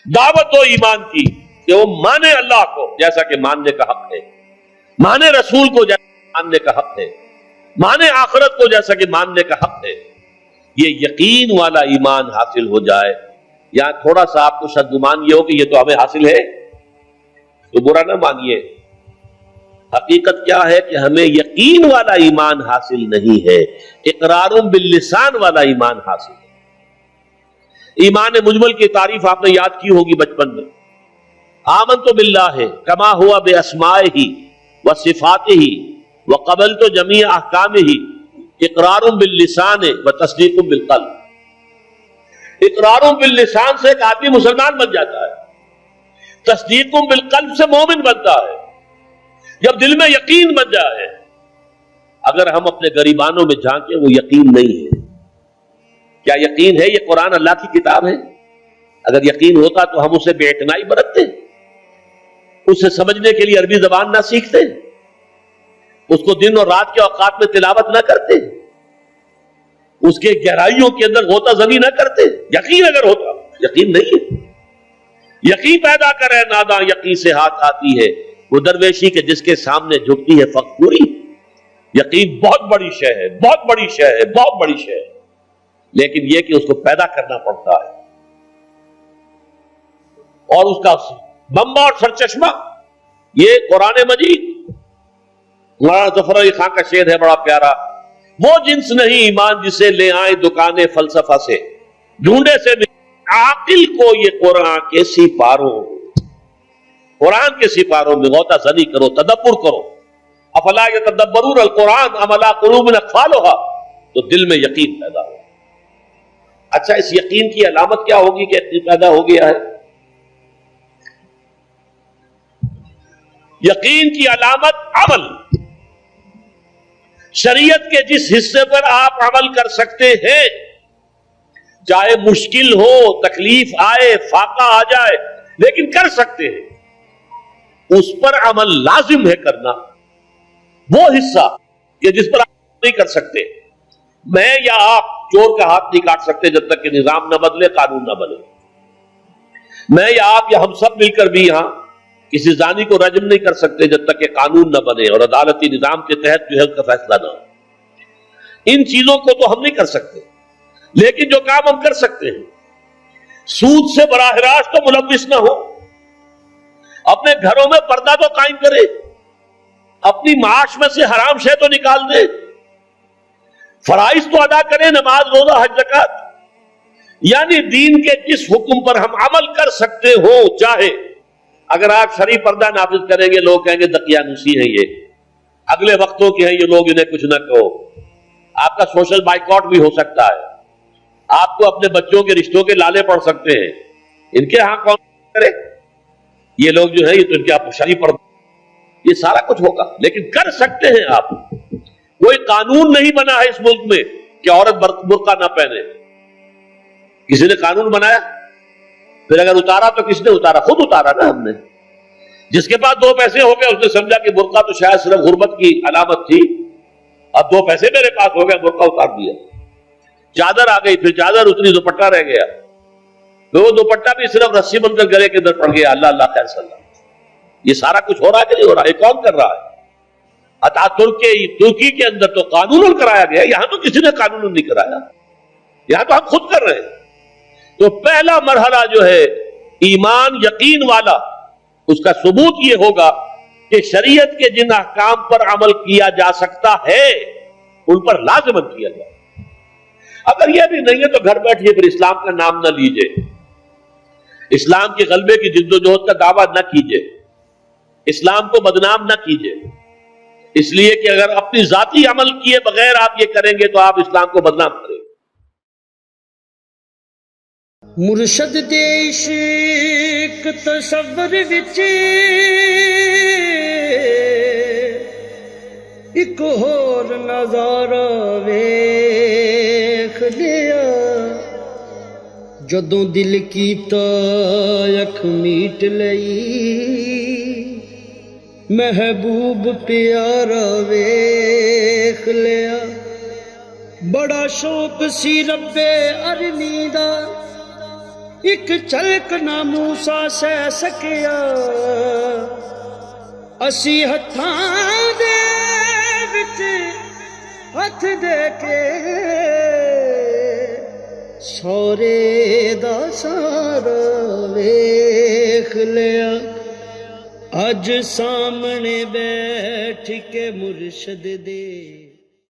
دعوت دو ایمان کی کہ وہ مانے اللہ کو جیسا کہ ماننے کا حق ہے، مانے رسول کو جیسا ماننے کا حق ہے، مانے آخرت کو جیسا کہ ماننے کا حق ہے۔ یہ یقین والا ایمان حاصل ہو جائے، یا تھوڑا سا آپ کو شک گمان یہ ہو کہ یہ تو ہمیں حاصل ہے تو برا نہ مانیے۔ حقیقت کیا ہے کہ ہمیں یقین والا ایمان حاصل نہیں ہے، اقرار باللسان والا ایمان حاصل ہے۔ ایمان مجمل کی تعریف آپ نے یاد کی ہوگی بچپن میں، آمنت باللہ کما ہوا باسمائہ وصفاتہ وقبلت جمیع احکامہ اقرار باللسان وتصدیق بالقلب۔ اقرار باللسان سے ایک آدمی مسلمان بن جاتا ہے، تصدیق بالقلب سے مومن بنتا ہے۔ جب دل میں یقین بن جائے، اگر ہم اپنے گریبانوں میں جھانکیں وہ یقین نہیں ہے۔ کیا یقین ہے یہ قرآن اللہ کی کتاب ہے؟ اگر یقین ہوتا تو ہم اسے بے اعتنائی برتتے، اسے سمجھنے کے لیے عربی زبان نہ سیکھتے، اس کو دن اور رات کے اوقات میں تلاوت نہ کرتے، اس کے گہرائیوں کے اندر غوطہ زنی نہ کرتے۔ یقین اگر ہوتا، یقین نہیں ہے۔ یقین پیدا کرے ناداں یقین سے ہاتھ آتی ہے، وہ درویشی کے جس کے سامنے جھکتی ہے فقوری۔ یقین بہت بڑی شے ہے، بہت بڑی شے ہے، بہت بڑی شے ہے، لیکن یہ کہ اس کو پیدا کرنا پڑتا ہے، اور اس کا بمبا اور سرچشمہ یہ قرآن مجید۔ مولانا ظفر علی خان کا شعر ہے بڑا پیارا، وہ جنس نہیں ایمان جسے لے آئے دکان فلسفہ سے، ڈھونڈے سے عاقل کو یہ قرآن کے سپاروں، قرآن کے سپاروں میں غوطہ زنی کرو، تدبر کرو۔ افلا یتدبرون القرآن ام علی قلوب اقفالھا، تو دل میں یقین پیدا ہو۔ اچھا، اس یقین کی علامت کیا ہوگی کہ یقین پیدا ہو گیا ہے؟ یقین کی علامت عمل۔ شریعت کے جس حصے پر آپ عمل کر سکتے ہیں، چاہے مشکل ہو، تکلیف آئے، فاقہ آ جائے، لیکن کر سکتے ہیں، اس پر عمل لازم ہے کرنا۔ وہ حصہ کہ جس پر آپ نہیں کر سکتے، میں یا آپ چور کا ہاتھ نہیں کاٹ سکتے جب تک کہ نظام نہ بدلے، قانون نہ بدلے۔ میں یا آپ یا ہم سب مل کر بھی یہاں کسی زانی کو رجم نہیں کر سکتے جب تک کہ قانون نہ بنے اور عدالتی نظام کے تحت جو ہے اس کا فیصلہ نہ ہو۔ ان چیزوں کو تو ہم نہیں کر سکتے، لیکن جو کام ہم کر سکتے ہیں، سود سے براہ راست تو ملوث نہ ہو، اپنے گھروں میں پردہ تو قائم کرے، اپنی معاش میں سے حرام شے تو نکال دے، فرائض تو ادا کرے، نماز، روزہ، حج، زکات۔ یعنی دین کے جس حکم پر ہم عمل کر سکتے ہو، چاہے اگر آپ شرعی پردہ نافذ کریں گے لوگ کہیں گے دقیانوسی ہیں، یہ اگلے وقتوں کے ہیں، یہ لوگ انہیں کچھ نہ کہو۔ آپ کا سوشل بائیکاٹ بھی ہو سکتا ہے، آپ کو اپنے بچوں کے رشتوں کے لالے پڑ سکتے ہیں، ان کے ہاں کون کرے؟ یہ لوگ جو ہے یہ تو ان کے آپ شرعی پردہ، یہ سارا کچھ ہوگا، لیکن کر سکتے ہیں آپ۔ کوئی قانون نہیں بنا ہے اس ملک میں کہ عورت برقع نہ پہنے، کسی نے قانون بنایا؟ پھر اگر اتارا تو کس نے اتارا؟ خود اتارا نا ہم نے۔ جس کے پاس 2 پیسے ہو گئے اس نے سمجھا کہ برقع تو شاید صرف غربت کی علامت تھی، اب 2 پیسے میرے پاس ہو گئے، برقع اتار دیا۔ چادر آ گئی، پھر چادر اتنی، دوپٹہ رہ گیا، پھر وہ دوپٹہ بھی صرف رسی بن کر گلے کے اندر پڑ گیا۔ اللہ اللہ خیر صلی اللہ۔ یہ سارا کچھ ہو رہا ہے کہ نہیں ہو رہا؟ یہ کون کر رہا ہے؟ ترکی کے اندر تو قانون کرایا گیا، یہاں تو کسی نے قانون نہیں کرایا، یہاں تو ہم خود کر رہے ہیں۔ تو پہلا مرحلہ جو ہے ایمان یقین والا، اس کا ثبوت یہ ہوگا کہ شریعت کے جن احکام پر عمل کیا جا سکتا ہے ان پر لازماً کیا جائے۔ اگر یہ بھی نہیں ہے تو گھر بیٹھیے، پھر اسلام کا نام نہ لیجئے، اسلام کے غلبے کی جد و جہد کا دعویٰ نہ کیجئے، اسلام کو بدنام نہ کیجئے، اس لیے کہ اگر اپنی ذاتی عمل کیے بغیر آپ یہ کریں گے تو آپ اسلام کو بدنام کریں گے۔ مرشد دے عشق تصور وچ ایک ہور نظارہ ویکھ لیا، جدوں دل کیتا اکھ میٹ لئی، محبوب پیارا ویکھ لیا۔ بڑا شوق سی رب ارنی دا، ਇੱਕ ਝਲਕ ਨਾ ਮੂਸਾ ਸਹਿ ਸਕਿਆ, ਅਸੀਂ ਹੱਥਾਂ ਦੇ ਵਿੱਚ ਹੱਥ ਦੇ ਕੇ ਸਹੁਰੇ ਦਾ ਸਾਰਾ ਵੇਖ ਲਿਆ। ਅੱਜ ਸਾਹਮਣੇ ਬੈਠ ਕੇ ਮੁਰਸ਼ਦ ਦੇ